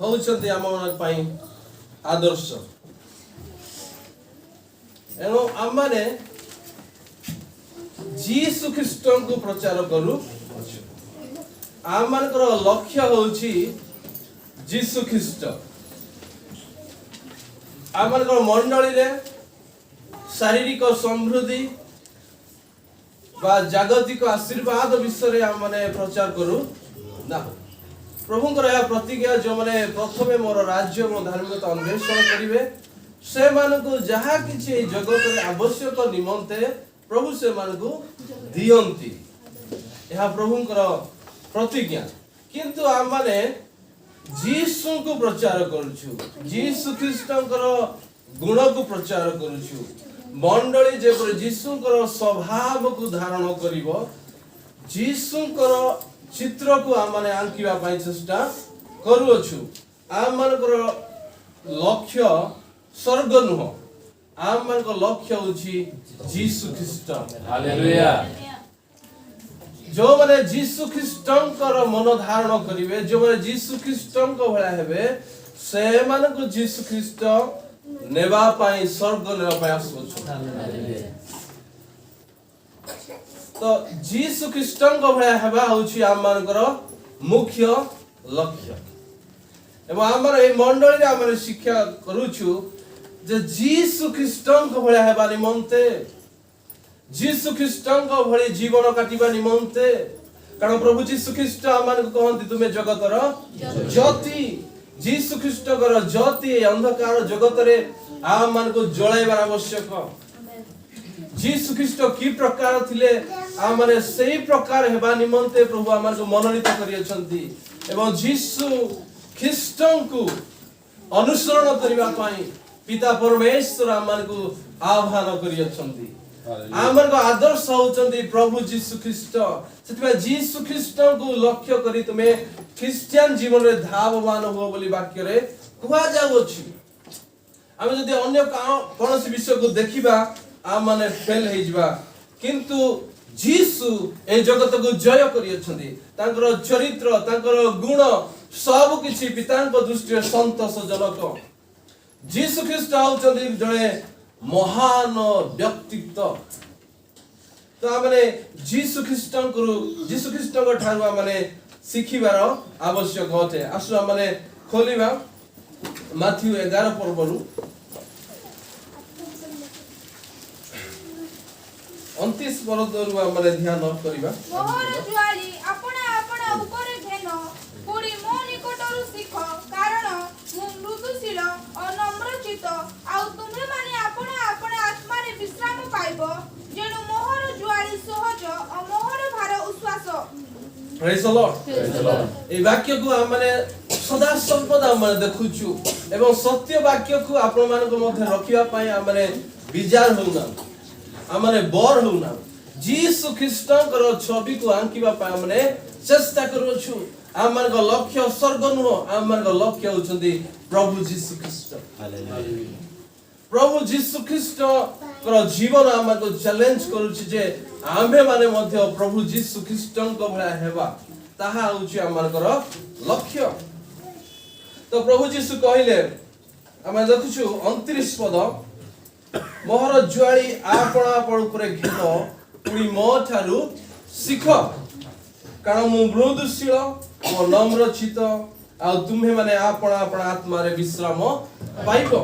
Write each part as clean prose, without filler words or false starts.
होउछन्ति आमन पई आदर्श एनो आमने जीसु ख्रीष्ट को प्रचार करू आमनकर लक्ष्य होउछि जीसु ख्रीष्ट आमनकर मंडली रे शारीरिक समृद्धि बा जागतिक आशीर्वाद विषय रे आमने प्रचार करू ना प्रभुंकर या प्रतिज्ञा जो माने प्रथमे मोर राज्य और धार्मिकता अन्वेषण करिवे से मानकु जहा किछि जगत रे आवश्यक निमंते प्रभु से मानकु दियंती यह प्रभुंकर प्रतिज्ञा किंतु आम माने जीसु को प्रचार करूछु जीसु ख्रीष्टंकर गुण को प्रचार करूछु मंडली जेपर जीसुंकर स्वभाव को धारण करिवो जीसुंकर चित्र को आम माने आंकिबा पई चेष्टा करूछु आम मानकर लक्ष्य स्वर्ग नुह आम मानकर लक्ष्य होछि जीसु ख्रीष्ट हालेलुया जो माने जीसु ख्रीष्टंकर मन धारण करिवे जो माने जीसु ख्रीष्टंक भला हेबे से मानको जीसु ख्रीष्ट नेबा पई स्वर्ग नेबा पई आसुछु तो जीसु ख्रीष्टंक भला हेबा होछि आम मानकर मुख्य लक्ष्य एवं आमर ए मंडली रे आमर शिक्षा करूछु जे जीसु ख्रीष्टंक भला हेबा निमंते जीसु ख्रीष्टंक भली जीवन काटिबा निमंते कारण प्रभु जीसु ख्रीष्ट आमान को कहंती तुमे जगतर ज्योति जीसु ख्रीष्टकर ज्योति अंधकार जगत रे आमान को जळाइबार आवश्यक जीसु ख्रीष्ट की प्रकार थिले आ माने सेही प्रकार हेबा निमंते प्रभु आमान को मनोनीत करियछंती एवं जीसु ख्रीष्टन को अनुसरण करिबा पई पिता परमेश्वर आमान को आह्वान करियछंती आमर को आदर्श होचंदी प्रभु जीसु ख्रीष्ट सेतबे जीसु ख्रीष्ट को लक्ष्य करी तुमे क्रिश्चियन जीवन रे धावमान हो बोली वाक्य रे कुआ जाउछि आमे जदी अन्य कोनोसी विषय को देखिबा आ माने फेल हे जिबा किंतु जीसु ए जगत को जय करियछंदी तांकर चरित्र तांकर गुण सब किछि पितांक दृष्टि रे संतोषजनक जीसु ख्रीष्ट होचंदी जणे महान व्यक्तित्व तो आमने जीसु ख्रीष्टंक ठारू आमने शिखिबार आवश्यक होते आसु आमने खोलिबा माथ्यू 11 पर्वरु 29 पर्वरु आमने ध्यान करिबा मोहर ज्वाली अपना अपना ऊपर घेनो पुरी मो निकटरु सिख कारण मु मृदुशील और नम्रचित आ तुमे माने अपना अपना आत्मा रे विश्राम पाइबो जेनु मोहर ज्वाली सहज और मोहर भार उश्वास प्रेज द लॉर्ड ए वाक्य को हमने सदा सर्वदा हम देखुछु एवं सत्य वाक्य को आपण मान को मध्य रखिबा पई हमने विचार होना हमने बोर होना जीसु ख्रीष्टंकर छवि को आंकिबा पई हमने चेष्टा करूछु आमन को लक्ष्य स्वर्ग नुह आमन को लक्ष्य होचंदी प्रभु जीसु ख्रीष्ट हालेलुया प्रभु जीसु ख्रीष्ट कर जीवन आमन को चैलेंज करूछि जे आमे माने मध्य प्रभु जीसु ख्रीष्टन को भला हेबा ताहा होछि आमन कर लक्ष्य तो प्रभु जीसु कहिले आमे देखुछु 29 पद मोहर ज्वाली आपणा आपण ऊपर घेनो पुरी मो थारु सिख कारण मु मृदुशील और नम्रचित आ तुम्हे माने आपण आपण आत्मा रे विश्राम पाइबो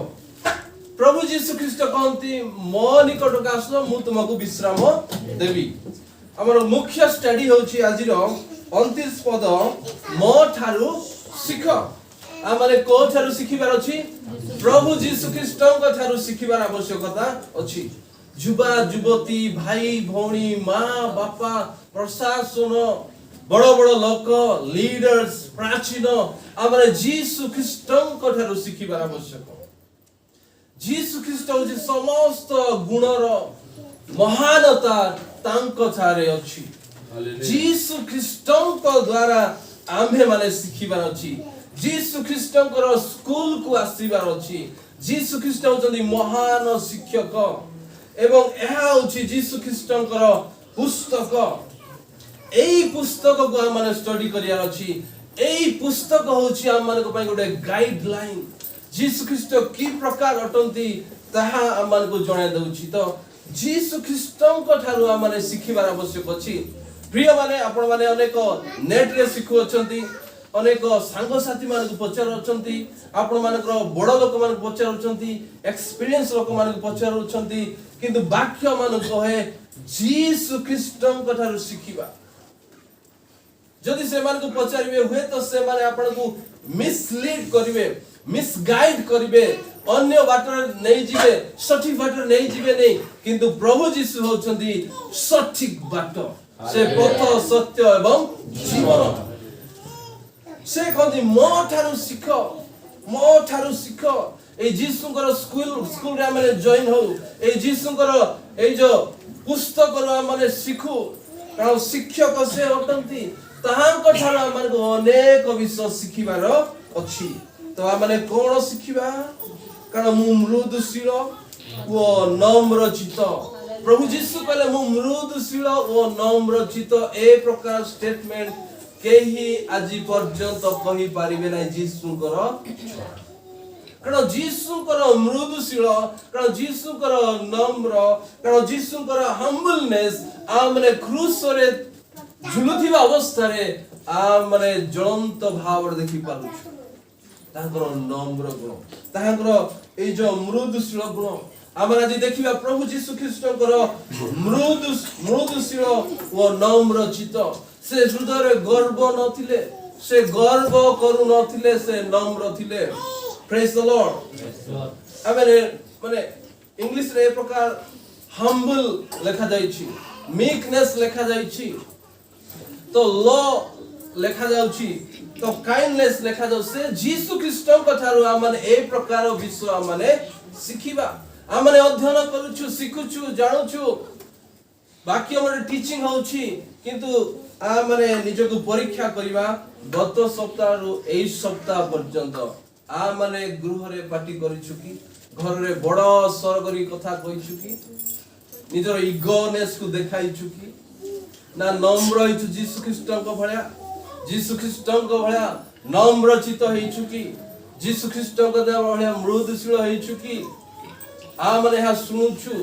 प्रभु जीसु ख्रीष्ट कहंती मो निकट का आसो मु तुमको विश्राम देबी हमर मुख्य स्टडी होछि आजिर 29 पद मो थारु सिख हमरे को थारु सिखिबार अछि प्रभु जीसु ख्रीष्टन को थारु सिखिबार आवश्यकता अछि जुबा जुबती भाई भौणी माँ बापा प्रशासन बड़ बड़ लोक लीडर्स प्राचीन हमरे जीसु ख्रीष्टन को थारु सिखिबार आवश्यक जीसु ख्रीष्ट होछि समस्त गुणर महानता तांक थारे अछि जीसु ख्रीष्टन को द्वारा आम्भे माने सिखिबार अछि जीसु ख्रीष्टन को स्कूल को आसीबार अछि जीसु ख्रीष्ट होछन्ती महान शिक्षक एवं एहा होछि जीसु ख्रीष्टन को पुस्तक एई पुस्तक को हम स्टडी करियार अछि एई पुस्तक होची हम मानको पय गोटे गाइडलाइन जीसु ख्रीष्ट की प्रकार अटंती ताहा हम मानको जणा दउची तो जीसु ख्रीष्टଙ୍କ ଠାରୁ ଆମେ ଶିଖିବାର ଆବଶ୍ୟକ ଅଛି ପ୍ରିୟ ମାନେ ଆପଣ ମାନେ ଅନେକ ନେଟ ରେ ଶିଖୁ ଅଛନ୍ତି ଅନେକ ସାଙ୍ଗ ସାଥୀ ମାନଙ୍କୁ ପଚାରୁ ଅଛନ୍ତି ଆପଣ ମାନଙ୍କର ବଡ଼ ଲୋକ ମାନଙ୍କୁ ପଚାରୁ ଅଛନ୍ତି ଏକ୍ସପିରିଏନ୍ସ ଲୋକ ମାନଙ୍କୁ ପଚାରୁ ଅଛନ୍ତି କିନ୍ତୁ ବାକ୍ୟ ମାନଙ୍କୁ କହେ जीसु ख्रीष्टଙ୍କ ଠାରୁ ଶିଖିବା ଯଦି ସେମାନଙ୍କୁ ପଚାରିବେ ହୁଏ ତ ସେମାନେ ଆପଣଙ୍କୁ ମିସଲିଡ୍ କରିବେ मिसगाइड करिवे अन्य बाटर नहीं जिवे सठिक बाटर नहीं जिवे नहीं किंतु प्रभु यीशु होचंदी सठिक बाट से पथ सत्य एवं जीवन से कहती मो ठारू शिख ए यीशुଙ୍କର स्कूल रे हमने जॉइन हो ए यीशुଙ୍କର ए जो पुस्तक रो हमने शिखु कारण शिक्षक से होतंती ताहांको ठारू हमनको अनेक विषय शिखिबार अछि तो आमने कोन शिखिबा कारण मु मृदुशील ओ नम्र चित्त प्रभु यीशु कहले मु मृदुशील ओ नम्र चित्त ए प्रकार स्टेटमेंट केही आजि पर्यंत कहि पारिबे नै यीशुଙ୍କର कारण यीशुଙ୍କର मृदुशील कारण यीशुଙ୍କର नम्र कारण यीशुଙ୍କର हम्बलनेस आमने क्रूस रे झुलुथिबा अवस्था रे आमने ज्वलंत भाव देखि पालु तांकर नम्र गुण तांकर ए जो मृदुशील गुण आमर आज देखिबा प्रभु यीशु ख्रीष्टଙ୍କର मृदुशील ओ नम्र चित्त से हृदय रे गर्व नथिले से गर्व करू नथिले से नम्र थिले प्रेज द लॉर्ड आमरे माने इंग्लिश रे प्रकार हम्बल लिखा जायछि मीकनेस लिखा जायछि तो लॉ लिखा जाउछि तो काइंडनेस लिखा जाउ से यीशु ख्रीष्टଙ୍କ ठारू आमने ए प्रकार विषय आमने शिखिबा आमने अध्ययन करूछु शिखुछु जानुछु बाकी हमर टीचिंग होउछि किंतु आमने निजको परीक्षा करिबा गत सप्ताह रु ए सप्ताह पर्यंत आमने गृह रे पार्टी करिछु कि घर रे बड़ सरगरी कथा कहिछु कि निजर इगोनेस को देखाइछु कि ना नम्र हिछु यीशु ख्रीष्टଙ୍କ भलिया यीशु ख्रीष्टଙ୍କ भलिया नम्र चित्त हेछु कि यीशु ख्रीष्टଙ୍କ भलिया मृदुशील हेछु कि आमने हा सुनुछु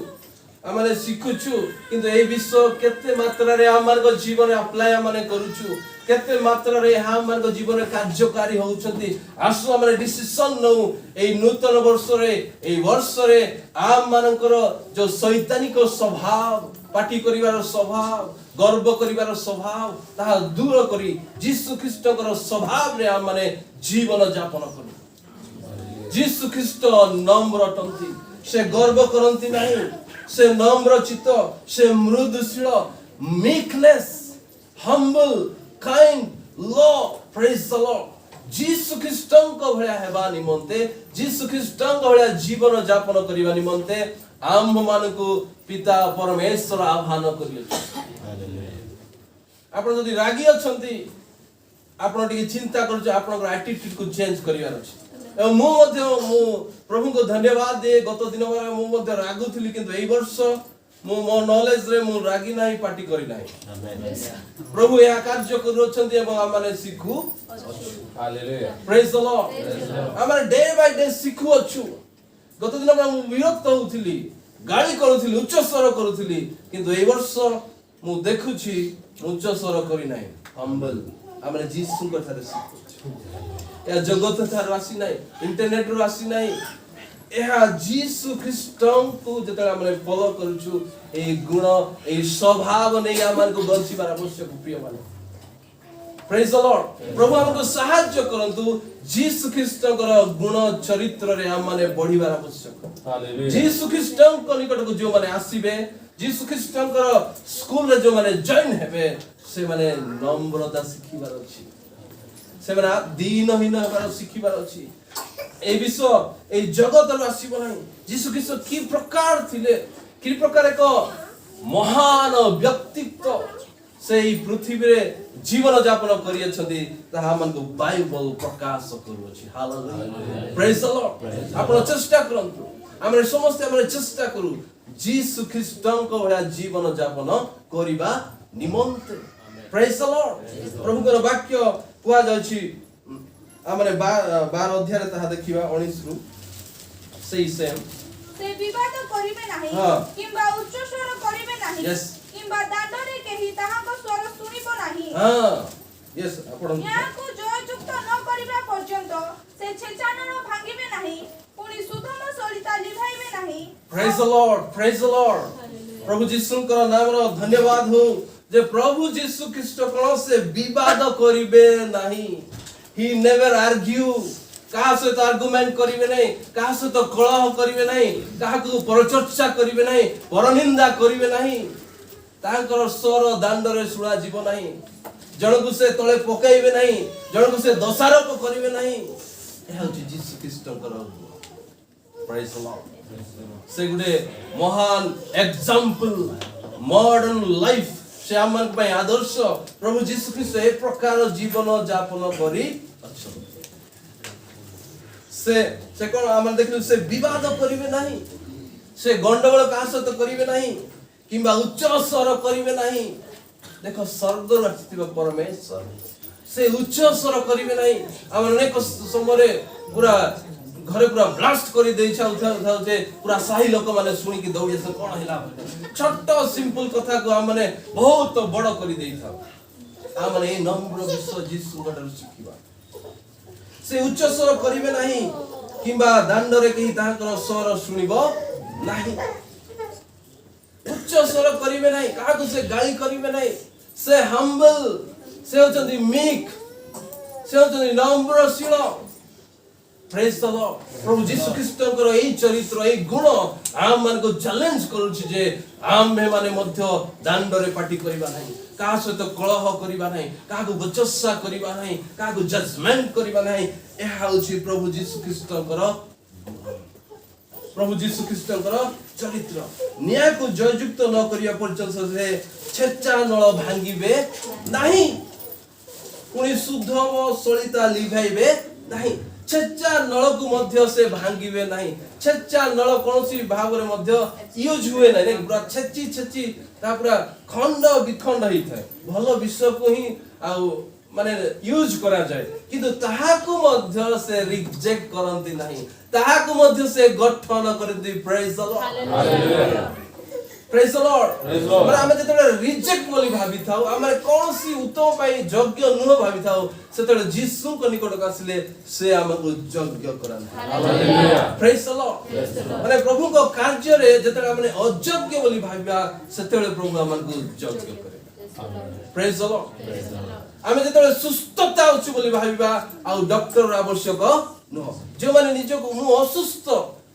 आमने सिखुछु किंतु ए विषय केते मात्रा रे हमर जीवन अप्लाई आमने करूछु केते मात्रा रे हमर जीवन कार्यकारी होउछंती आसु हमरे डिसिजन नउ ए नूतन वर्ष रे ए वर्ष रे आम मानकर जो शैतानिक स्वभाव पार्टी करिवार स्वभाव गर्व करिवार स्वभाव ता दूर करी यीशु ख्रीष्टकर स्वभाव रे हम माने जीवन यापन करू यीशु ख्रीष्ट नम्र टंती से गर्व करंती नाही से नम्र चित्त से मृदुशील meekness humble kind law praise the lord यीशु ख्रीष्टଙ୍କ भलिया हेबा निमंते यीशु ख्रीष्टଙ୍କ भलिया जीवन यापन करिवा निमंते आम्भ मानको पिता परमेश्वर आह्वान करियो आपण जदि रागी अछंती आपण टिके चिंता करछ आपनकर एटीट्यूड को चेंज करिवार अछि मु मध्ये मु प्रभु को धन्यवाद दे गत दिन मु मध्ये रागु थिली किंतु एई वर्ष मु मो नॉलेज रे मु रागी नाही पार्टी करी नाही प्रभु या कार्य करू अछंती एवं आमाने सिखु हालेलुया प्रेज द लॉर्ड आमाने डे बाय डे सिखु अछु गत दिन मु विरक्त होउथिली गाली करूथिली उच्च स्वर करूथिली किंतु एई वर्ष मु देखुछि उच्च स्वर करी नाही हम्बल आमाने यीशु को थारे सिखु या जगत थार आसी नाही इंटरनेट रो आसी नाही एहा यीशु ख्रीष्टन को जतरा हमरे फॉलो करूछु ए गुण ए स्वभाव नै हमन को बंसीबार आवश्यक प्रिय माने प्रेज द लॉर्ड प्रभु हमको सहाय्य करंतु यीशु ख्रीष्टकर गुण चरित्र रे हम माने बढ़िबार आवश्यक हालेलुया यीशु ख्रीष्टन को निकट को जो माने आसीबे यीशु ख्रीष्टकर स्कूल रे जो माने जॉइन हेबे से माने नम्रता सिखिबार अछि से माने दीनहीन हेबार सिखिबार अछि ए विश्व ए जगत रो आसीबो नाही यीशु ख्रीष्ट की प्रकार थिले की प्रकार एक महान व्यक्तित्व से पृथ्वी रे जीवन यापन करिय छथि ताहा मन को बाइबल प्रकाश करू अछि हालेलुया प्रेज द लॉर्ड आपण चेष्टा करंतु हमरे समस्त हमरे चेष्टा करू यीशु ख्रीष्टन को भया जीवन यापन करिबा निमंते प्रेज द लॉर्ड प्रभु को वाक्य कुआ जाउछि आमने 12 अध्याय रे ताहा देखिबा 19 रु सेही सेम से विवाद करिवे नाही हाँ। किंबा उच्च स्वर करिवे नाही Yes. किंबा दांडरे केही ताहाको स्वर सुनिबो नाही हां यस आपण न्यायको जययुक्त न करिबा पर्यंत से छेचानन भांगिबे नाही पुनी सुधम सलिता लिभाइबे नाही प्रेज द लॉर्ड प्रभु जीशुଙ୍କର नामର धन्यवाद हो जे प्रभु जीशु ख्रीष्ट कोन से विवाद करिवे नाही ही नेवर आर्ग्यू कहा सहित आर्गुमेंट करिवे नहीं कहा सहित कलह करिवे नहीं काहाकू परचर्चा करिवे नहीं परनिंदा करिवे नहीं तांकर स्वर दांडरे सुना जीव नहीं जनकु से तळे पकाइबे नहीं जनकु से दोषारोप करिवे नहीं एहा होची जीसु ख्रीष्टଙ୍କର प्रेज द लॉर्ड से गुडे महान एग्जांपल मॉडर्न लाइफ से हमन पे आदर्श प्रभु जीसु ख्रीष्ट ए प्रकार जीवन यापन करी अछन से कोन हमन देखलु से विवाद करिवे नहीं से गंडगोल का सहित करिवे नहीं किंबा उच्च स्वर करिवे नहीं देखो स्वर्ग रचित परमेश्वर से उच्च स्वर करिवे नहीं हम अनेक समय पूरा घरे पूरा ब्लास्ट करी देइछा उठा जे पूरा साही लोक माने सुनी कि दौड़ी से कोन हिला छोट सिंपल कथा को हम माने बहुत बड़ करी देइथा हम माने ए नम्र विश्व जीसु गडर सिखिबा से उच्च स्वर करिवे नहीं किंबा दांडरे केही ताहाकर स्वर सुनिबो नहीं उच्च स्वर करिवे नहीं काहाकू से गाली करिवे नहीं से हम्बल से होचंदी मीक से होचंदी नम्रशील प्रेज द लॉर्ड प्रभु जीसु ख्रीष्टଙ୍କର এই চরিত্র এই গুণ आम मान को चैलेंज करूछि जे आम में माने मध्य दांडरे पार्टी करिबा नहीं काहा सहित कलह करिबा नहीं काहाकू बचस्सा करिबा नहीं काहाकू जजमेंट करिबा नहीं एहा होछि प्रभु जीसु ख्रीष्टଙ୍କର चरित्र न्याय को जययुक्त न करिया पर्यंत से छेचा नळ भांगिबे नहीं पुनी शुद्ध व सलिता लिभाइबे नहीं छेचा नळ को मध्य से भांगिबे नहीं छेचा नळ कोनसी भाव रे मध्य यूज हुए नहीं पूरा छेची ता पूरा खंड विखंड ही थाए भलो विश्व को ही आ माने यूज करा जाए किंतु ताहा को मध्य से रिजेक्ट करंती नहीं ताहा को मध्य से गठन करंती praise the Lord hallelujah praise the lord पर हम जेतले रिजेक्ट बोली भाबी थाउ हमरे कोनसी उत्तम पाई योग्य नुह भाबी थाउ सेतले जीसु को निकट आसिले से हमको योग्य करन हालेलुया प्रेज द लॉर्ड माने प्रभु को कार्य रे जेतले हमने अयोग्य बोली भाबिया सेतले प्रभु हमको योग्य करे प्रेज द लॉर्ड आमे जेतले सुस्थता अछि बोली भाबिबा आ डॉक्टर आवश्यक न जो माने निजो को मु असुस्थ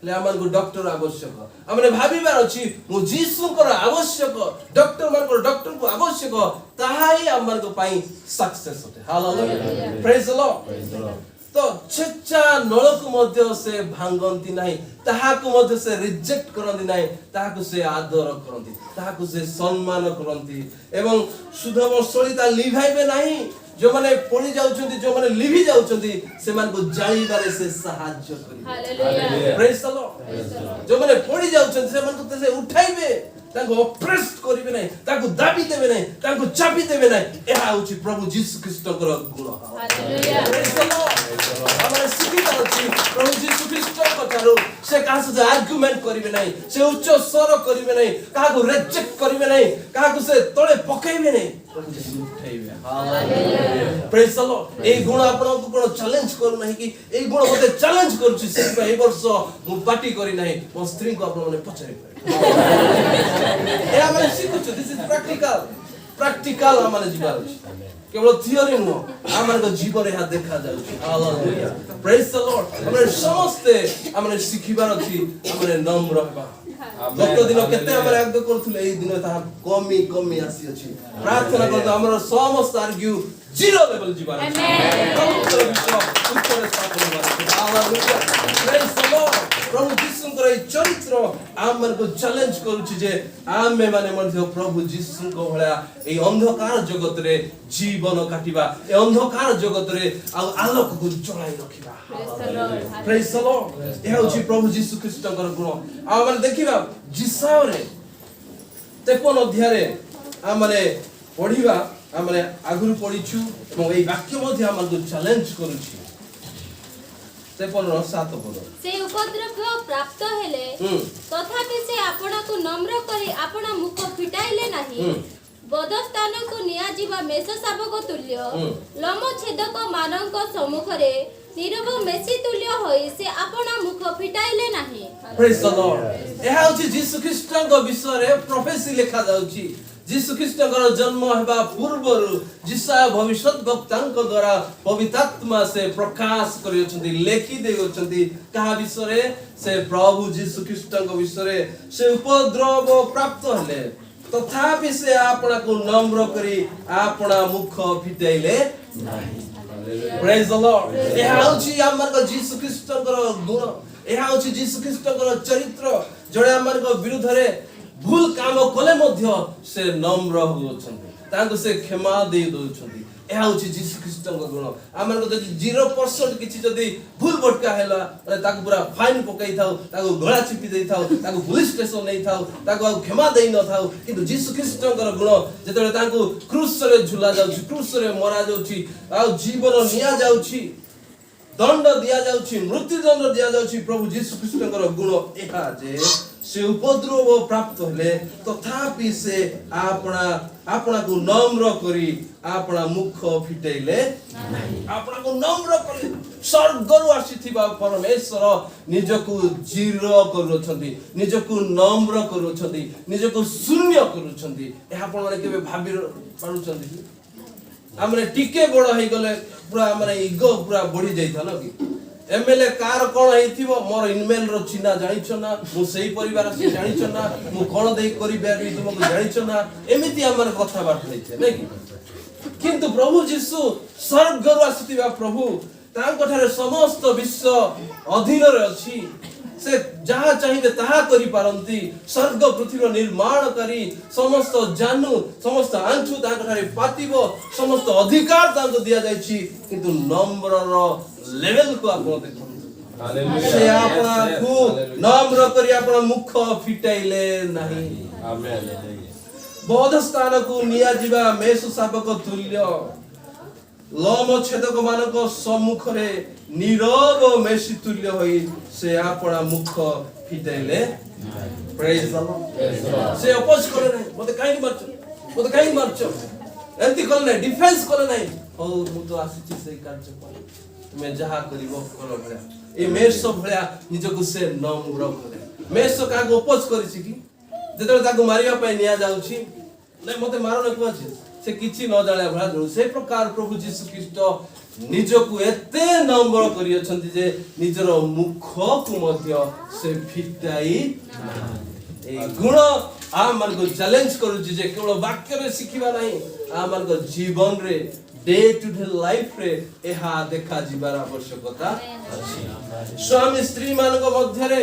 ले हमन को डॉक्टर आवश्यक हमने भाबिबार अछि मु जीसु को आवश्यक डॉक्टर मान को डॉक्टर को आवश्यक ताहाई हमन को पाई सक्सेस होते हालेलुया प्रेज द लॉर्ड तो छेचा नळ को मध्य से भांगंती नाही ताहा को मध्य से रिजेक्ट करंती नाही ताहा को से आदर करंती ताहा को से सम्मान करंती एवं सुधम सलिता लिभाइबे नाही जो माने पड़ी जाउछंती जो माने लिभि जाउछंती से मान को जाळीबारे से सहाय्य करी हालेलुया प्रेज द लॉर्ड जो माने पड़ी जाउछंती से मान को से उठाइबे ताको ऑप्रेस करिबे नाही ताको दाबी देबे नाही ताको चापी देबे नाही एहा होची प्रभु जीसु ख्रीष्टकर गुण हालेलुया प्रेज द लॉर्ड हमरे सिखिता अछि प्रभु जीसु ख्रीष्टर कथारो से काहा से आर्गुमेंट करिबे नाही से उच्च स्वर करिबे नाही काहाको रिजेक्ट करिबे नाही काहाको से तळे पकाइबे नाही प्रभु जीसु उठाइबे हालेलुया प्रेज द लॉर्ड ए गुण आपण को कोन चैलेंज करू नाही कि ए गुण मते चैलेंज करूची से ए वर्ष मु पार्टी करी नाही मो स्त्री को आपण माने पछाइ ए हमरे सिखुछु दिस इज प्रैक्टिकल हमरे जीवन केवल थियोरी नो हमरे जीवन रे देखा जाउची हालेलुया प्रेज द लॉर्ड हमरे समस्त हमरे सिखिबार अछि हमरे नम्र हेबा गत दिन केते हमरे आग्रह करथुले एई दिन ता कमी आसी अछि प्रार्थना करतो हमर समस्त आर्ग्यू जीरो लेवल जीवन amen hallelujah praise the lord प्रभु जीसुଙ୍କର এই চরিত্র ଆମମାନଙ୍କୁ ଚ୍ୟାଲେଞ୍ଜ କରୁଛି ଯେ ଆମେ ମାନେ ମଧ୍ୟ ପ୍ରଭୁ जीसुଙ୍କ ଭଳିଆ এই ଅନ୍ଧକାର ଜଗତରେ ଜୀବନ କାଟିବା এই ଅନ୍ଧକାର ଜଗତରେ ଆଉ ଆଲୋକକୁ ଜଳାଇ ରଖିବା ପ୍ରେଜ ଦ ଲର୍ଡ ଏହା ହେଉଛି ପ୍ରଭୁ जीसु ଖ୍ରୀଷ୍ଟଙ୍କର ଗୁଣ ଆଉ ଆମେ ଦେଖିବା ଜିସାରେ 53 ଅଧ୍ୟାୟରେ ଆମେ ପଢିବା आमने आगुरु पढिछु एवं एई वाक्य मध्ये हमको चैलेंज करूछि से पढ्नु 7 पद से उपद्रव प्राप्त हेले तथापि से आपणको नम्र करी आपण मुख फिटाइले नाही बदस्थान को निया जीवा मेष शाबक तुल्य लम छेदक मानक सम्मुखरे नीरव मेसी तुल्य होई से आपण मुख फिटाइले नाही। Praise the Lord. एहा होछि जीसु ख्रीष्टक विषय रे प्रोफेसी लिखा जाउछि। जीसु ख्रीष्टकर जन्म हेबा पूर्वरु जिसा भविष्यत वक्तांक द्वारा पवित्र आत्मा से प्रकाश करियोछन्ति लेखि देउछन्ति कहा विषय रे से प्रभु जीसु ख्रीष्टक विषय रे से उपद्रव प्राप्त हले तथापि से आपना को नम्र करी आपना मुख फिटाइले नाही। Praise the Lord. एहा होछि हमर जीसु ख्रीष्टकर गुण एहा होछि जीसु ख्रीष्टकर चरित्र जोडे हमर विरुद्ध रे भूल काम कले मध्य से नम्र होछन्ति तांको से क्षमा दे दोछन्ति एहा होछि जीसु ख्रीष्टक गुण हमर जदि 0% किछि जदि भूल भटका हैला ताको पूरा फाइन पकाई थाउ ताको गळा चिपि देई थाउ ताको पुलिस स्टेशन नै थाउ ताको क्षमा देई न थाउ किंतु जीसु ख्रीष्टकर गुण जेतले ताको क्रूस रे झुला जाउछि क्रूस रे मरा जाउछि आ जीवन निया जाउछि दंड दिया जाउछि मृत्यु दंड दिया जाउछि प्रभु जीसु ख्रीष्टकर गुण एहा जे से उपद्रव प्राप्त हेले तथापि से आपना को नम्र करी आपना मुख फिटाइले नाही आपना को नम्र करी स्वर्गरु आसीथिबा परमेश्वर निजको जीरो करूछन्ति निजको नम्र करूछन्ति निजको शून्य करूछन्ति एहा आपण माने केबे भाबी पारुछन्ति हमरे टिके बड़ हे गले पूरा माने ईगो पूरा बढ़ी जाइथा न कि एमएलए कार कोन हेथिबो मोर इमेल रो चिन्हा जानिछ ना मु सेही परिवार से जानिछ ना मु कोन देई करि बेरी तुमको जानिछ ना एमिति हमर कथा बात होइछे नै कि किंतु प्रभु जीसु स्वर्गरु आसीथिबा प्रभु तांको ठारे समस्त विश्व अधीन रे अछि से जहाँ चाहिए ताहा करि पारंती स्वर्ग पृथ्वी निर्माण करी समस्त जानू समस्त आंचु तांको ठारे पातिबो समस्त अधिकार तांको दिया जायछि किंतु नम्र रो लेवल को आपण देखो हालेलुया से आपना को नम्र करी आपन मुख फिटाइले नाही आमेन बोध स्थान को निया जीवा मेष शाबक तुल्य लम छेदक मानक सम्मुख रे नीरव मेसी तुल्य होई से आपना मुख फिटाइले प्रेज द लॉर्ड से अपोज करे नै मते काई मारछ एंती कल नै डिफेंस करे नै ओ मु तो आसीछि से कार्य पर मैं जहा करिवो करो भला ए मेष भला निजको से नम्र करे मेष का को अपोज करिछि कि जेतले ताको मारिया पय निया जाउछि नै मते मारो नै कहछि से किछि न जाने भला से प्रकार प्रभु जीसु ख्रीष्ट निजको एते नम्र करियछन्ति जे निजर मुख को मध्य से फिटाई ए गुण आमन को चैलेंज करू जे केवल वाक्य रे सिखिबा नाही आमन को जीवन रे डे टू डे लाइफ रे एहा देखा जीवार आवश्यकता अछि स्वामी स्त्री मान को मध्य रे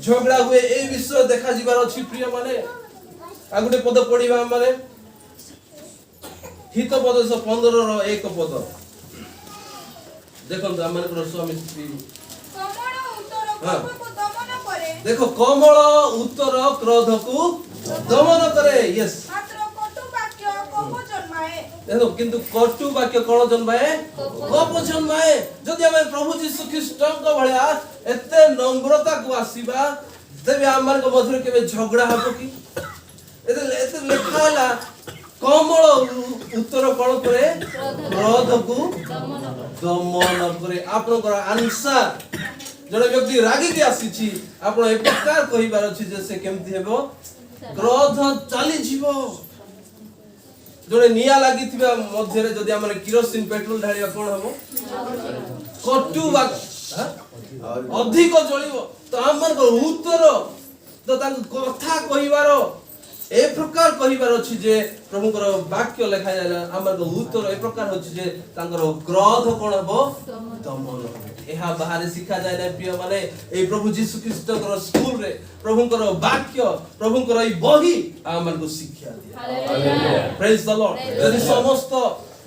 झगड़ा हुए ए विषय देखा जीवार अछि प्रिय माने आगुटे पद पढिबा माने हित पद 15 रो 1 पद देखो हमर स्वामी स्त्री कमल उत्तर क्रोध को दमन करे देखो कमल उत्तर क्रोध को दमन करे यस मात्र कटु वाक्य कोप जन्माए देखो किंतु कटु वाक्य कोन जन्माए कोप जन्माए जदि हम प्रभु जीसु ख्रीष्ट को भलिया एते नम्रता को आसीबा तबे हमर को मधुर केबे झगड़ा हबो कि एते लेखा होला कमल उत्तर कोन करे क्रोध को दमन करे आपनकर आंसर जड़े व्यक्ति रागी के आसीछि आपण एक प्रकार कहिबार अछि जे से केमति हेबो क्रोध चली जीवो जड़े निया लागिथिबा मध्य रे जदि हमर किरोसिन पेट्रोल ढालिबा कोन हबो कटु अधिक जळिबो तो हमर को उत्तर तो तांको कथा कहिबार ए प्रकार कहिबार अछि जे प्रभुकर वाक्य लेखा जाला हमर को उत्तर ए प्रकार अछि जे तांकर क्रोध कोन हबो दमन एहा बाहर सिखा जाय ना प्रिय माने ए प्रभु जीसु ख्रीष्टकर स्कूल रे प्रभुकर वाक्य प्रभुकर ई बही हमर को शिक्षा दिया हालेलुया प्रेज द लॉर्ड यदि समस्त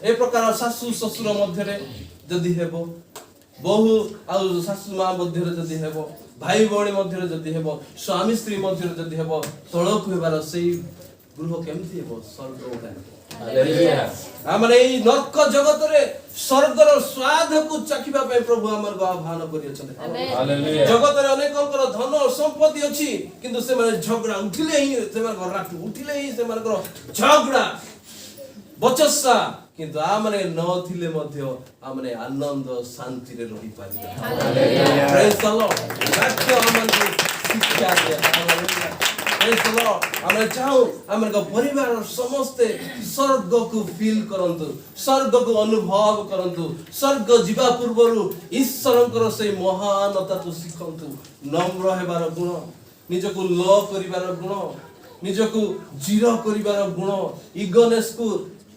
ए प्रकार सासु ससुर मध्य रे जदि हेबो बहु आ सासु मां मध्य रे जदि हेबो भाई भौणी मध्य रे जदि हेबो स्वामी स्त्री मध्य रे जदि हेबो तळक हेबार सेही गृह केमती हेबो स्वर्ग भलिया Hallelujah. आमने एई नरक जगत रे स्वर्गर स्वाद को चखिबा पे प्रभु हमर को आह्वान करि अछन Hallelujah. जगत रे अनेकंकर धन संपत्ति अछि किंतु से माने झगड़ा उठिले ही से माने रात उठिले ही से माने झगड़ा बचस्सा किंतु आमने न थिले मध्य आमने आनंद शांति रे रहि Paribas Hallelujah. Praise the Lord वाक्य हमन को शिक्षा दे हालेलुया प्रेज द लॉर्ड हमन चाहू हमन को परिवार समस्त स्वर्ग को फील करंतु स्वर्ग को अनुभव करंतु स्वर्ग जीवा पूर्वरु ईश्वरंकर से महानता को सिखंतु नम्र हेबार गुण निजको लो करिवार गुण निजको जीरो करिवार गुण इगोनेस को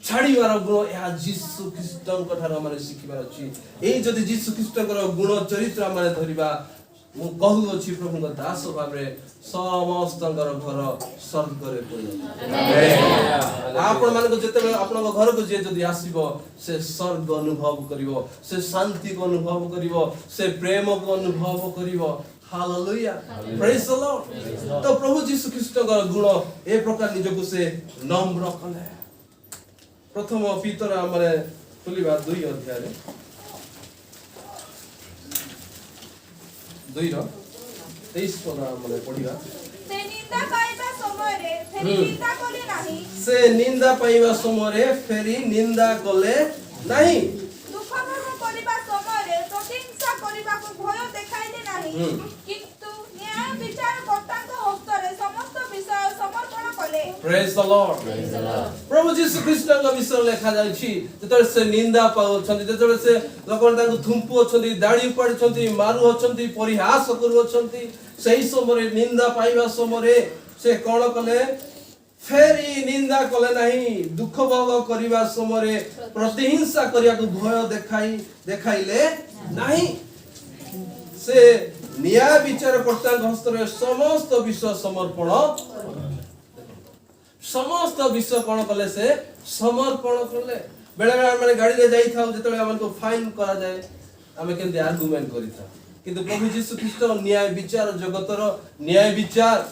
छाड़ीबार गुण या जीसु ख्रीष्टन ठार माने शिखिबार अछि एई जदि जीसु ख्रीष्टकर गुण चरित्र माने धरिबा मु कहू अछि प्रभुଙ୍କ दास भाबरे समस्तंकर घर स्वर्ग रे पड़ियो आपण मान को जते आपण घर को जे जदि आसीबो से स्वर्ग अनुभव करिवो से शांति को अनुभव करिवो से प्रेम को अनुभव करिवो हालेलुया प्रेज द लॉर्ड तो प्रभु जीसु ख्रीष्टकर गुण ए प्रकार निजको से नम्र कले प्रथम पीतर आमरे खुलिबा 2 अध्याय रे 2 रो 23 पद आमरे पढिबा से निंदा पाइबा समय रे फेरी निंदा कले नाही से निंदा पाइबा समय रे फेरी निंदा कले नाही दुख भोग करिबा समय रे प्रतिहिंसा करिबा को भय देखाइले नाही किंतु न्याय विचार कर्ताଙ୍କ हस्तरे समस्त विषय समर्पण कले प्रेज द लॉर्ड प्रभु जीसु ख्रीष्टଙ୍କ विषय लेखा जायछि जेतले से निंदा पाउछन्ति जेतले से लोकन तांको थुंपु अछन्ति दाढ़ी उपाडछन्ति मारु अछन्ति परिहास करू अछन्ति सेही समय निंदा पाइबा समय से कोन कले फेरी निंदा कले नाही दुख भोग करिबा समय प्रतिहिंसा करिया को भय देखाइले नाही से न्याय विचार कर्ता हस्तरे समस्त विषय समर्पण समस्त विषय कोन कले से समर्पण कले बेले बेले माने गाड़ी ले जाई थाउ जेतले हमन को फाइन करा जाए हमें केंदे आर्गुमेंट करिता किंतु प्रभु जीसु ख्रीष्ट न्याय विचार जगतर न्याय विचार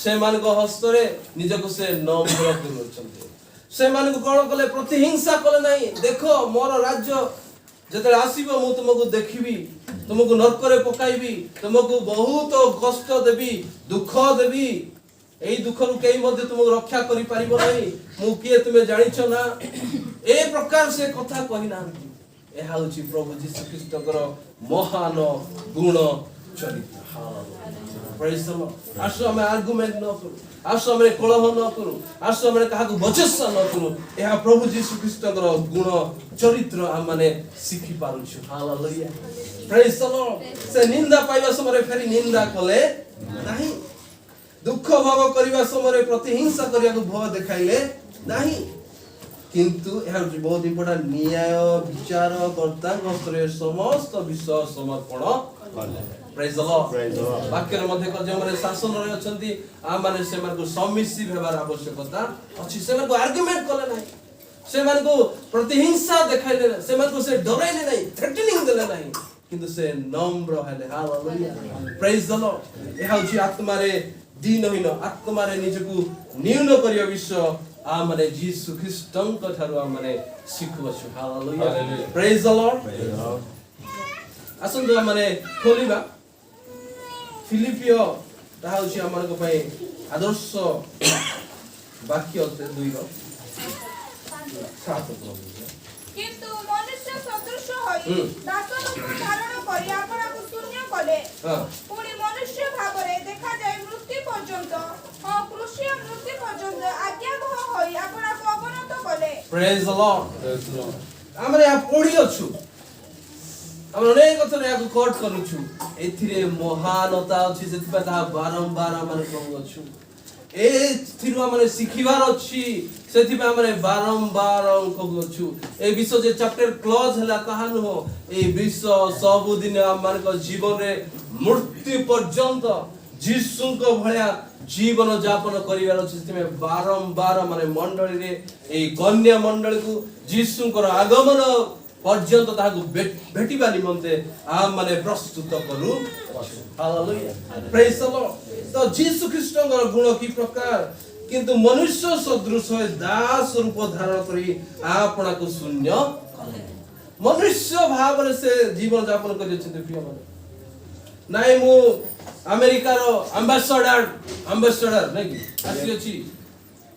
से मान को हस्तरे निजको से नम्र करूछन्ते से मान को कोन कले प्रतिहिंसा कले नाही देखो मोर राज्य जेतले आसीबो मु तुमको देखिबी तुमको नरक रे पकाइबी तुमको बहुत कष्ट देबी दुख देबी एई दुख रु केई मध्ये तुमको रक्षा करि पारिबो नाही मु किए तुमे जानिछ ना ए प्रकार से कथा कहिना ए हाउची प्रभु जीसु ख्रीष्टकर महान गुण चरित्र प्रेज द लॉर्ड आसो हम आर्गुमेंट न करू आसो हम कलह न करू आसो हम काहा को बचस्सा न करू एहा प्रभु जीसु ख्रीष्टकर गुण चरित्र हम माने सिखि पारुछु हालेलुया प्रेज द लॉर्ड से निंदा पाइबा समय फेरी निंदा कले नाही दुख भोग करिबा समय प्रतिहिंसा करिया को भय देखाइले नाही किंतु एहा बहुत इंपोर्टेंट न्याय विचार कर्ता हस्तरे समस्त विषय समर्पण प्रेज द लॉर्ड वाक्य रे मध्ये जे माने शासन रे अछंती आ माने से मान को सबमिसिव हेबार आवश्यकता अछि से मान को आर्गुमेंट कले नाही से मान को प्रतिहिंसा देखाइले से मान को से डराइले नाही थ्रेटनिंग देले नाही किंतु से नम्र हेले हालेलुया प्रेज द लॉर्ड एहा अछि आत्मा रे दीनहीन आत्मा रे निजको न्यून करिया विषय आ माने जीसु ख्रीष्टन को थारु आ माने सिखुछु हालेलुया प्रेज द लॉर्ड आसन जो माने खोलिबा फिलिपियो ताहा होछि हमर को पई आदर्श वाक्य 2 रो 7 किंतु मनुष्य सदृश होई दास रूप धारण करी आपना को शून्य कले पुनी मनुष्य भाबरे देखा जाय मृत्यु पर्यंत कृष्ण मृत्यु पर्यंत आज्ञावह होई आपना को अवनत कले प्रेज द लॉर्ड हमरे आ पढी अछु हम अनेक कथन याको कोट करूछु एथिरे महानता अछि जेतिबा ता बारंबार माने कहू अछु ए थिरु माने सिखिबार अछि सेथिबा माने बारंबार कहू अछु ए विषय जे चैप्टर क्लोज हला ताहा न हो ए विषय सब दिन मान को जीवन रे मृत्यु पर्यंत जीसु को भलिया जीवन यापन करिवार अछि सेमे बारंबार माने मंडली रे ए कन्या मंडल को जीसु को आगमन पर्यंत ताको भेटिबा निमंते आ माने प्रस्तुत करू हालेलुया प्रेज द लॉर्ड तो जीसु ख्रीष्टଙ୍କର गुण की प्रकार किंतु मनुष्य सदृश दास रूप धारण करी आपना को शून्य कले मनुष्य भाव से जीवन यापन करियछथि प्रिय माने नाइ मु अमेरिका रो एम्बेसडर नै कि आसी अछि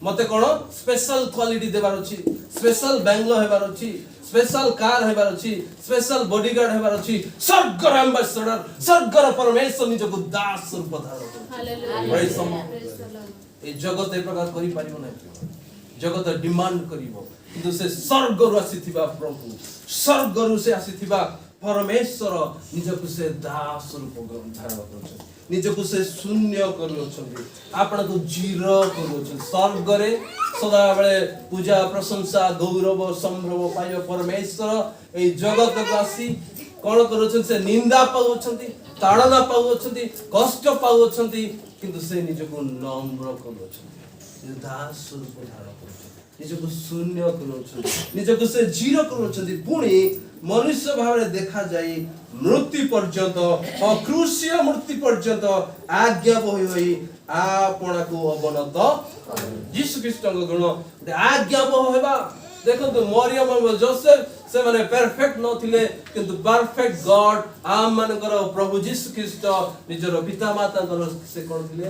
मते कोन स्पेशल क्वालिटी देबार अछि स्पेशल बंगलो हेबार अछि स्पेशल कार हेबार अछि स्पेशल बॉडीगार्ड हेबार अछि स्वर्गर एम्बेसडर स्वर्गर परमेश्वर निजको दास रूप धारण करू हालेलुया ए जगत ए प्रकार करि पारिबो नै जगत डिमांड करिवो किंतु से स्वर्गरु आसीथिबा प्रभु स्वर्गरु से आसीथिबा परमेश्वर निजको से दास रूप धारण करू निजको से शून्य करूछन्ति आपण को जीरो करूछन्ति स्वर्ग रे सदा बेले पूजा प्रशंसा गौरव संभ्रम पाइयो परमेश्वर ए जगत को आसी कोन करूछन्ति से निंदा पाउछन्ति ताड़ना पाउछन्ति कष्ट पाउछन्ति किंतु से निजको नम्र करूछन्ति दास रूप धारण करूछन्ति निजको शून्य करूछन्ति निजको से जीरो करूछन्ति पुणी मनुष्य भाव देखा जाई मृत्यु पर्यंत अक्रूसीय मृत्यु पर्यंत आज्ञा बही होई आपना को अवनत यीशु ख्रीष्ट को गुण आज्ञा बह हेबा देखंतु मरियम और जोसेफ से माने परफेक्ट न थिले किंतु परफेक्ट गॉड आम मानकर प्रभु यीशु ख्रीष्ट निजर पिता माता से कोन थिले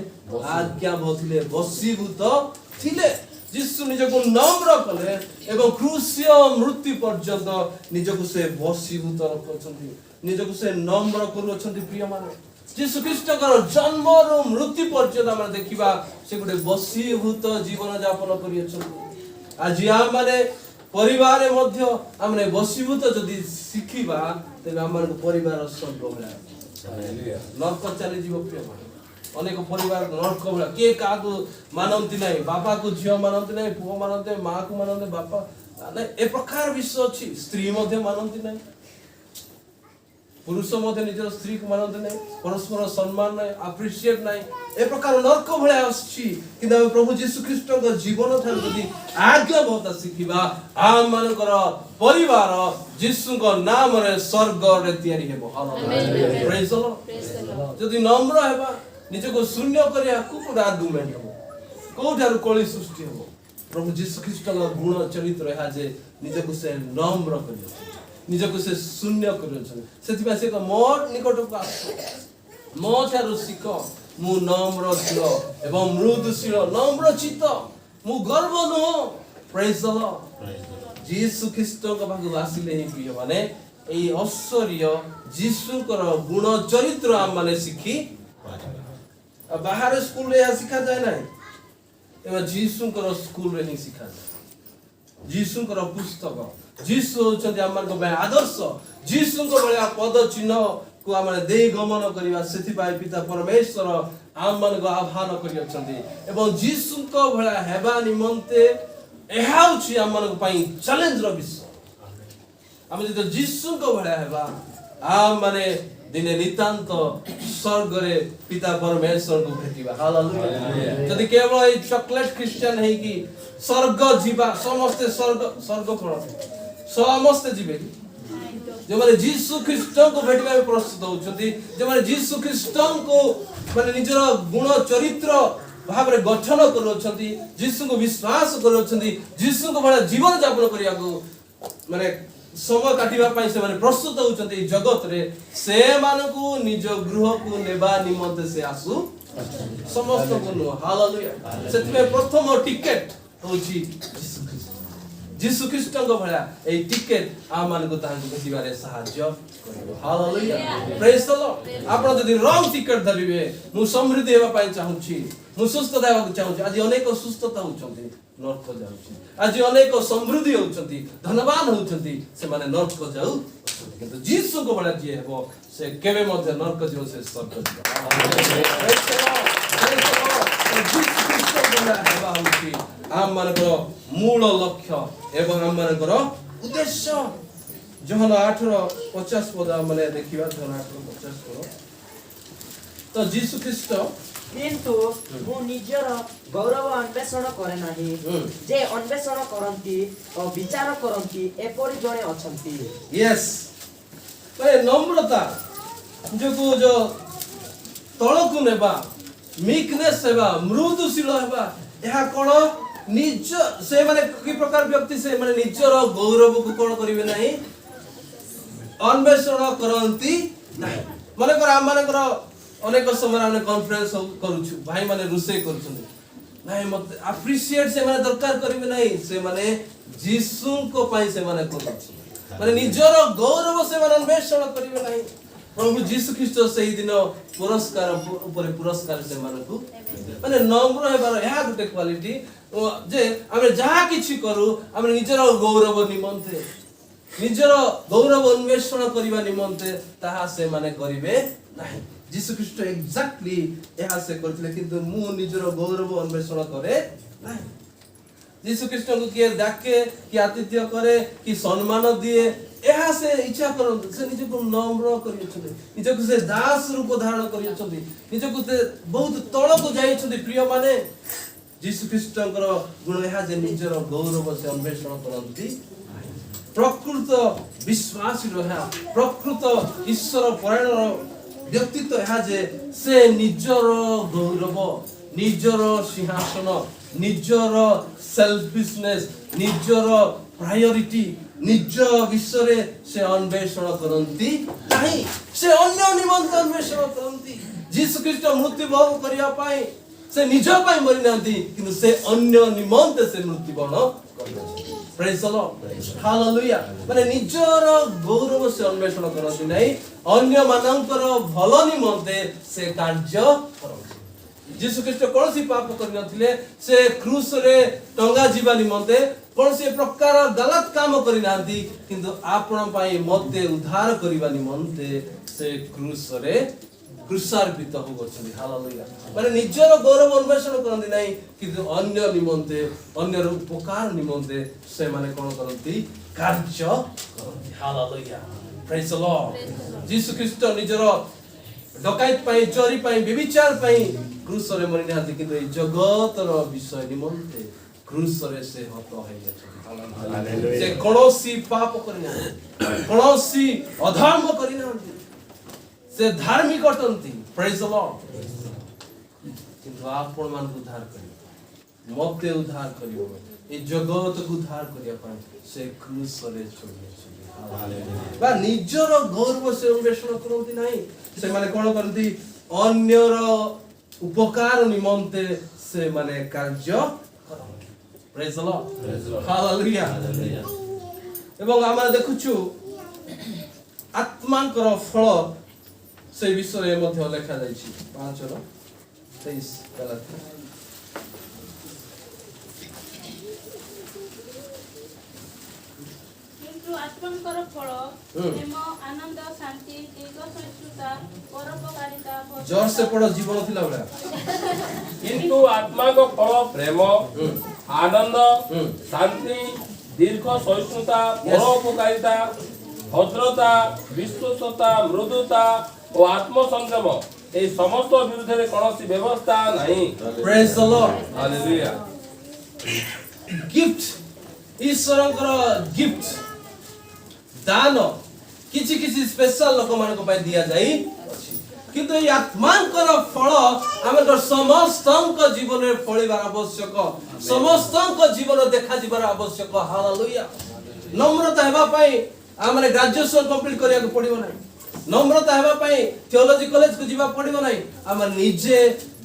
आज्ञा बह थिले वशीभूत थिले यीशु निजको नम्र कले एवं क्रूसीय मृत्यु पर्यंत निजको से वशीभूत रखछन्ति निजको से नम्र करूछन्ति प्रिय माने यीशु ख्रीष्टकर जन्म र मृत्यु पर्यंत हम देखिबा से गुटे वशीभूत जीवन यापन करियछन्ति आज हम माने परिवार मध्य हमने वशीभूत जदि सिखिबा तबे हमर परिवार स्वर्ग होला हालेलुया नरक चली जीव प्रिय माने अनेक परिवार नरक भला के काको मानन्ति नै बापा को झियो मानन्ति नै पुओ मानन्ति मां को मानन्ति बापा नै ए प्रकार विश्व अछि स्त्री मध्ये मानन्ति नै पुरुष मध्ये निजर स्त्री को मानन्ति नै परस्पर सम्मान नै अप्रिशिएट नै ए प्रकार नरक भला अछि किंतु प्रभु यीशु ख्रीष्ट को जीवन थार जदि आज्ञा बहुत सिखिबा आम मानकर परिवार यीशु को नाम रे स्वर्ग रे तयारी हेबो हालेलुया प्रेज द लॉर्ड जदि नम्र हेबा निजको शून्य करिया कुकुड आर्गुमेंट हो कोठार कली सृष्टि हो प्रभु यीशु ख्रीष्ट का गुण चरित्र है जे निजको से नम्र करियो निजको से शून्य करियो सेति से मोर निकट को आसो मो थारु सिख मु नम्र ছিল एवं मृदुशील नम्र चित्त मु गर्व न प्रेज द लॉर्ड यीशु ख्रीष्ट का भाग आसिले ही प्रिय माने ए ऐश्वर्य यीशु कर गुण चरित्र हम माने सिखी बाहर स्कूल रे सिखा जाए ना एवं जीसु कर स्कूल रे ही सिखा जाए जीसु कर पुस्तक जीसु होचंती हमर को आदर्श जीसु को बलिया पद चिन्ह को हमर दे गमन करिवा सेति पाई पिता परमेश्वर आम मन को आह्वान करियछंती एवं जीसु को भला हेबा निमंते एहाउची आम मन को पाई चैलेंज रो विश्व हम जे जीसु को भला हेबा आम माने दिने नितांत स्वर्ग रे पिता परमेश्वर को भेटिबा हालेलुया जदि केवल ए चॉकलेट क्रिश्चियन है कि स्वर्ग जीवा समस्त स्वर्ग कोन समस्त जीवे जो माने यीशु ख्रीष्ट को भेटिबा में प्रस्तुत होचंती जो माने यीशु ख्रीष्ट को माने निजर गुण चरित्र भाव रे गठन करोचंती यीशु को विश्वास करोचंती यीशु को बड़ा जीवन यापन करिया को माने समय काटिबा पाई से माने प्रस्तुत होचंती जगत रे से मानको निज गृह को नेबा निमंते से आसु समस्त को नो हालेलुया सेति प्रथम टिकेट होची यीशु ख्रीष्ट को भला ए टिकेट आ मानको तांको भेटिबा रे सहाय्य करिवो हालेलुया प्रेज द लॉर्ड आपण जदि रॉन्ग टिकेट धरिबे मु समृद्धि हेबा पाई चाहूची मु सुस्थ देबा चाहूची आज अनेक सुस्थता होचंती नरक जाउची आज अनेक समृद्धि होचंती धनवान होचंती से माने नरक जाउ किंतु यीशु को बड़ा जे हेबो से केबे मध्ये नरक जो से स्वर्ग यीशु ख्रीष्ट को बड़ा हेबा होची आम मानकर मूल लक्ष्य एवं आम मानकर उद्देश्य जोहन 8:50 पद माने देखिबा जोहन 8:50 पद तो यीशु ख्रीष्ट किंतु मु निजर गौरव अन्वेषण करे नाही जे अन्वेषण करंती और विचार करंती एपरि जणे अछंती यस माने नम्रता जो तळकु नेबा मीकनेस हेबा मृदुशील हेबा ଏହା कोन निज से माने कि प्रकार व्यक्ति से माने निजर गौरव को कोन करिवे नाही अन्वेषण करंती नाही माने कर हम माने कर अनेक समय हमने कॉन्फ्रेंस करूछु भाई माने रुसे करूछन नाही मत अप्रिशिएट से माने दरकार करिवे नाही से माने जीसु को पाई से माने करूछु माने निजर गौरव से माने अन्वेषण करिवे नाही प्रभु जीसु ख्रीष्ट सेही दिन पुरस्कार ऊपर पुरस्कार से मानकु माने नम्र हेबार या गुटे क्वालिटी जे आमे जहा किछि करू आमे निजर गौरव निमंते निजर गौरव अन्वेषण करिवा निमंते ताहा से माने करिवे नाही जीसु ख्रीष्ट एक्जेक्टली एहा से करथिले किंतु मु निजर गौरव अन्वेषण करे नाही जीसु ख्रीष्ट को किए डाके कि आतिथ्य करे कि सम्मान दिए एहा से इच्छा करन से निज को नम्र करियछथि निज को से दास रूप धारण करियछथि निज को से बहुत तळ को जाइछथि प्रिय माने जीसु ख्रीष्टकर गुण एहा जे निजर गौरव से अन्वेषण करंती प्रकृत विश्वासी रहा प्रकृत ईश्वर परायण व्यक्तित्व एहा जे से निजर गौरव निजर सिंहासन निजर सेल्फिशनेस निजर प्रायोरिटी निज विषय से अन्वेषण करंती नहीं से अन्य निमंत अन्वेषण करंती जीसु ख्रीष्ट मृत्यु भोग करिया पाए से निज पाए मरि नांती किंतु से अन्य निमंत से मृत्यु भोग करछथि प्रेज द लॉर्ड हालेलुया माने निजर गौरव से अन्वेषण करंती नहीं अन्य मानकर भलो निमंते से कार्य करंती जीसु ख्रीष्ट कौन सी पाप करन थिले से क्रूस रे टंगा जीवा निमंते कौन से प्रकार गलत काम करि नांती किंतु आपण पाई मते उद्धार करिवा निमंते से क्रूस रे क्रूसार्पित हो गछथि हालेलुया माने निजर गौरव अन्वेषण करंती नाही किंतु अन्य निमंते अन्य उपकार निमंते से माने कोन करंती कार्य करंती हालेलुया प्रेज द लॉर्ड जीसु ख्रीष्ट निजर डकाइत पाई चोरी पाई व्यभिचार पाई क्रूस रे मरि नांती किंतु ए जगतर विषय निमंते क्रूस रे से हत होई जाछथि हालेलुया से कोनोसी पाप करि नांती कोनोसी अधर्म करि नांती से धार्मिक अटंती प्रेज द लॉर्ड किंतु आपण मान उद्धार करियो मते उद्धार करियो ए जगत को उद्धार करिया पाई से क्रूस रे छोड़ी हालेलुया बा निजर गौरव से अन्वेषण करंती नाही से माने कोन करंती अन्यर उपकार निमंते से माने कार्य करंती प्रेज द लॉर्ड हालेलुया एवं हम देखुछु आत्मांकर फल से विषय मध्ये लेखा जायछि 5 रो 23 गलाती किंतु आत्मांकर फल प्रेम आनंद शांति दीर्घसहिष्णुता परोपकारिता जोर से पढ़ो जीवन थिला बड़ा किंतु आत्मा को फल प्रेम आनंद शांति दीर्घ सहिष्णुता परोपकारिता भद्रता विश्वसता मृदुता और आत्म संयम ए समस्त विरुद्ध रे कोनोसी व्यवस्था नहीं praise the Lord hallelujah gift ईश्वरकर गिफ्ट दान किछि किछि स्पेशल लोक मान को पाई दिया जाई किंतु ये आत्मांकर फल हमर समस्तक जीवन रे फळिबार आवश्यक समस्तक जीवन देखा जिबार आवश्यक हालेलुया नम्रता हेबा पाई हमरे ग्रेजुएशन कंप्लीट करिया को पड़िबो नै नम्रता हेबा पाई थियोलॉजी कॉलेज को जीवा पड़िबो नै हम निजे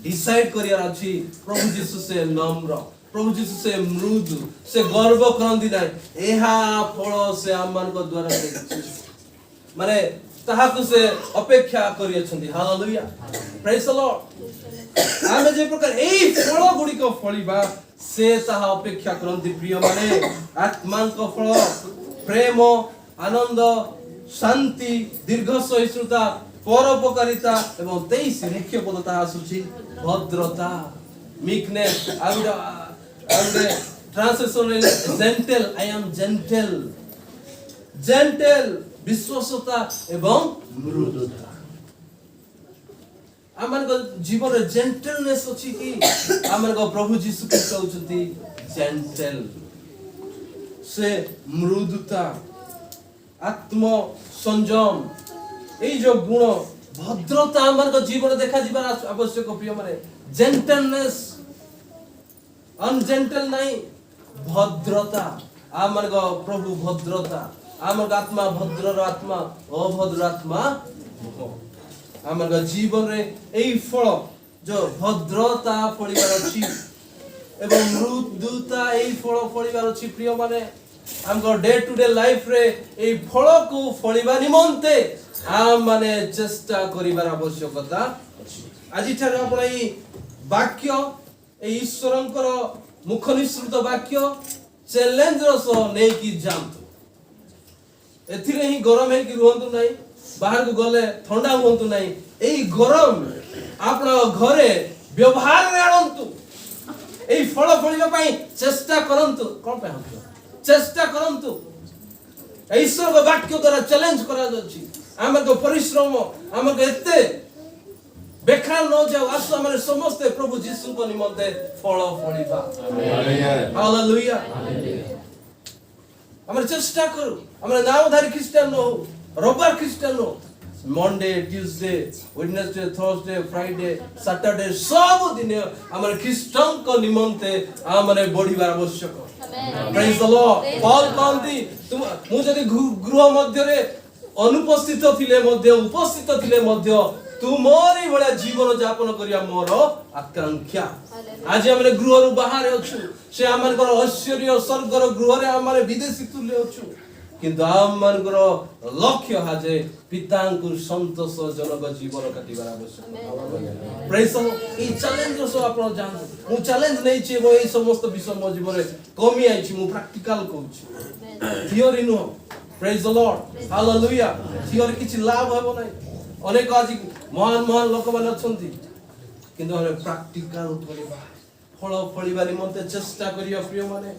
डिसाइड करिया अछि प्रभु यीशु से नम्र प्रभु यीशु से मृदु से गर्व करंदी नै एहा फल से हमन को द्वारा माने ताहाकु से अपेक्षा करिय छथि हालेलुया प्रेज द लॉर्ड आमे जे प्रकार एई फल गुडी को फळिबा से ताहा अपेक्षा करंती प्रिय माने आत्मा को फल प्रेम आनंद शांति दीर्घ सहिष्णुता परोपकारिता एवं 23 रेख्य पदता आसुची भद्रता meekness and translation gentle I am gentle विश्वासता एवं मृदुता आमन को जीवन रे जेंटलनेस अछि कि आमन को प्रभु यीशु ख्रीष्ट होचंती जेंटल से मृदुता आत्म संयम एई जो गुण भद्रता आमन को जीवन देखा जीवन आवश्यक प्रिय माने जेंटलनेस अनजेंटल नहीं भद्रता आमर प्रभु भद्रता आमर आत्मा भद्र आत्मा अभद्र आत्मा आमर जीवन रे एई फल जो भद्रता फलिबार अछि एवं मृदुता एई फल फलिबार अछि प्रिय माने हमको डे टू डे लाइफ रे एई फल को फलिबा निमंते आम माने चेष्टा करिबार आवश्यकता अछि आजि ठार आपण एई वाक्य एई ईश्वरंकर मुख निसृत वाक्य चैलेंज रसो नै कि जानतु एथिरे ही गरम है कि रुहंतु नै बाहर को गले ठंडा हुंतु नै एई गरम आपण घरे व्यवहार रे आनंतु एई फल फलिबा पई चेष्टा करंतु कोन पे हम चेष्टा करंतु ईश्वर को वाक्य द्वारा चैलेंज करा जाछि हमर को परिश्रम हमर को एते बेकार न जाओ आसु हमरे समस्त प्रभु यीशु को निमंते फल फलिबा हालेलुया हमरे चेष्टा करू हमरे नामधारी ख्रिस्टियन हो रविवार ख्रिस्टियन हो Monday Tuesday Wednesday Thursday Friday Saturday सब दिन हमरे ख्रिस्टियन को निमंते हमरे बढ़िबार आवश्यक प्रेज द लॉर्ड पॉल कहंती तुम मु जदी गृह मध्य रे अनुपस्थित थिले मध्य उपस्थित थिले मध्य तुमरी भला जीवन यापन करिया मोर आकांक्षा आज हमरे गृह रु बाहर अछु से हमनकर ऐश्वर्य स्वर्गर गृह रे हमरे विदेशी तुल्य अछु किंतु हमनकर लक्ष्य हाजे पितांकु संतोष जनक जीवन काटिबार आवश्यक प्रेज ई चैलेंज सो आपण जान मु चैलेंज नै छी ए समस्त विषय मो जीवन रे कमी आइ छी मु प्रैक्टिकल कहू छी theory no praise the Lord hallelujah theory किछि लाभ हेबो नै अनेक आज महान महान लोक मान अछंती किंतु हम प्रैक्टिकल करिबा फल फलिबा निमंते चेष्टा करिया प्रिय माने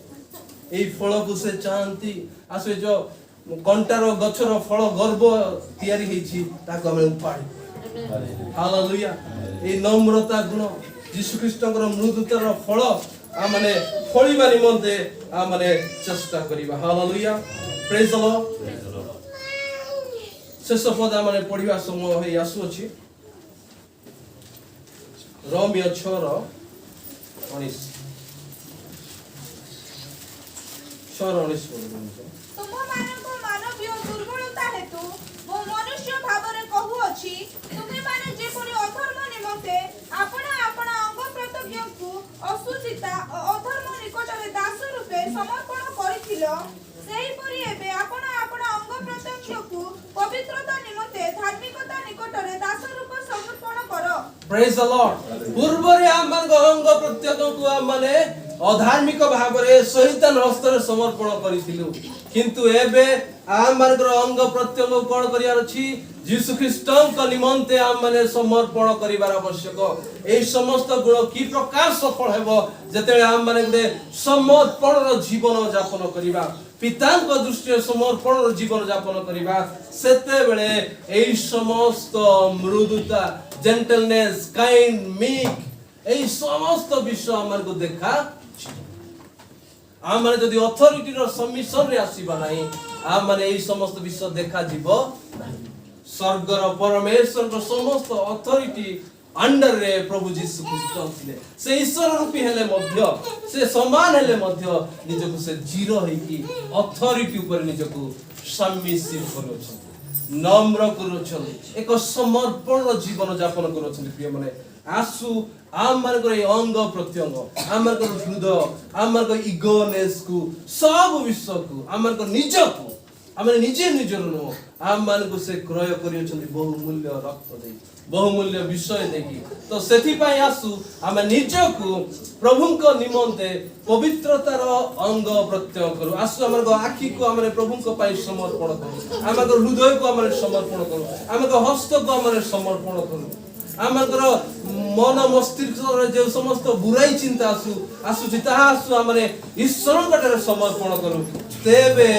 एई फल को से चाहंती आसे जो कंटार गछर फल गर्भ तयारी हेछि ताको हम उपाड़ी हालेलुया ए नम्रता गुण यीशु ख्रिस्टकर मृदुतार फल आ माने फलिबा निमंते आ माने चेष्टा करिबा हालेलुया प्रेज द लॉर्ड शेष पद माने पढ़िबा समय होई आसु अछि रोमियो 6:19 ତୁମମାନଙ୍କ ମାନବୀୟ ଦୁର୍ବଳତା ହେତୁ ମୁଁ ମନୁଷ୍ୟ ଭାବରେ କହୁଅଛି ତୁମେମାନେ ଯେପରି ଅଧର୍ମ ନିମନ୍ତେ ଆପଣ ଅଙ୍ଗ ପ୍ରତ୍ୟଙ୍ଗକୁ ଅସୁଚିତା ଓ ଅଧର୍ମ ନିକଟରେ ଦାସ ରୂପେ ସମର୍ପଣ କରିଥିଲ ସେହିପରି ଏବେ ଆପଣ ଅଙ୍ଗ ପ୍ରତ୍ୟଙ୍ଗକୁ ପବିତ୍ରତା ନିମନ୍ତେ ଧାର୍ମିକତା ନିକଟରେ ଦାସ ରୂପ ସମର୍ପଣ କର प्रेज द लॉर्ड पूर्वरे हमन अंग प्रत्यंग को माने अधार्मिक भाबरे शैतान हस्तर समर्पण करिथिलु किंतु एबे हमनकर अंग प्रत्यंग कोन करियार अछि यीशु ख्रिस्टन को निमंते हम माने समर्पण करिवार आवश्यक ए समस्त गुण की प्रकार सफल हेबो जतेले हम माने गुडे समर्पणर जीवन यापन करिबा पितांक दृष्टि समर्पणर जीवन यापन करिबा सेते बेले ए समस्त मृदुता जेंटलनेस काइंड मीक ए समस्त विषय हमर को देखा आम माने जदि अथॉरिटी रो सबमिशन रे आसीबा नाही आम माने ए समस्त विषय देखा जीवो स्वर्गर परमेश्वर को समस्त अथॉरिटी अंडर रे प्रभु यीशु ख्रिस्ट थिले से ईश्वर रूपी हेले मध्य से समान हेले मध्य निजको से जीरो है कि अथॉरिटी ऊपर निजको सबमिसिव करोछन नम्र करोछन एक समर्पण जीवन यापन करोछन प्रिय माने आसु आम मानकर अंग प्रत्यंग आम मानकर हृदय आम मानकर इगोनेस को सब विश्व को आम मानकर निज को आम निजे निजर नो आम मान को से क्रय करियछन बहुमूल्य रक्त दे बहुमूल्य विषय देखि तो सेथि पई आसु आम निज को प्रभु को निमंते पवित्रतार अंग प्रत्यंग करू आसु हमर आखि को हमरे प्रभु को पई समर्पण करू हमर हृदय को हमरे समर्पण करू हमर हस्त को हमरे समर्पण करू हमर मन मस्तिष्क जो समस्त बुराई चिंता आसु ताहा आसु हमरे ईश्वर कटरे समर्पण करू तेबे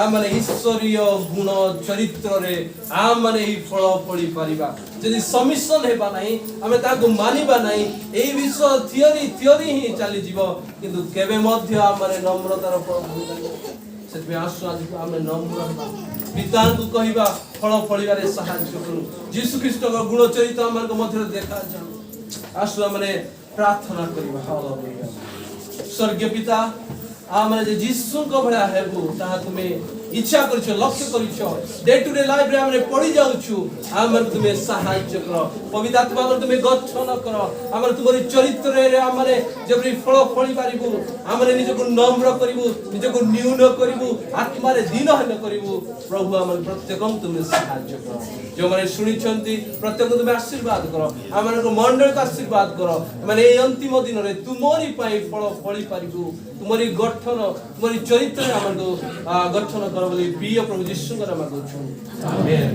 आमने ईश्वरीय गुण चरित्र रे आमने ही फल फली परिबा यदि सबमिशन हेबा नाही हमें ताको मानिबा नाही एई विषय थियोरी ही चली जीवो किंतु केबे मध्य आमने नम्रतार फल सेबे आसु आज आमे नम्र पिता को कहिबा फल फलिबारे सहायता करू यीशु ख्रिस्ट का गुण चरित्र हमर मध्य देखा जाऊ आसु हमने प्रार्थना करिबा हालेलुया स्वर्गीय पिता आमने जे जीसु को भला हेबु ता तुम्हें इच्छा करिछो लक्ष्य करिछो डे टू डे लाइफ रे हमरे पड़ी जाउछु हमर तुम्हें सहाय्य करो पवित्र आत्मा को तुम्हें गठन करो हमर तुम्हारी चरित्र रे हमरे जेबरी फल फळी पारिबु हमरे निज को नम्र करिबु निज को न्यून करिबु आत्मा रे दीन हन करिबु प्रभु हमर प्रत्येकम तुम्हें सहाय्य करो जो माने सुनिछंती प्रत्येक तुम्हें आशीर्वाद करो हमर को मंडल का आशीर्वाद करो माने ए अंतिम दिन रे तुमरी पाई फल फळी पारिबु तुम्हारी गठन तुम्हारी चरित्र रे हमर को गठन करो बोली प्रिय प्रभु यीशु का नाम में आमेन।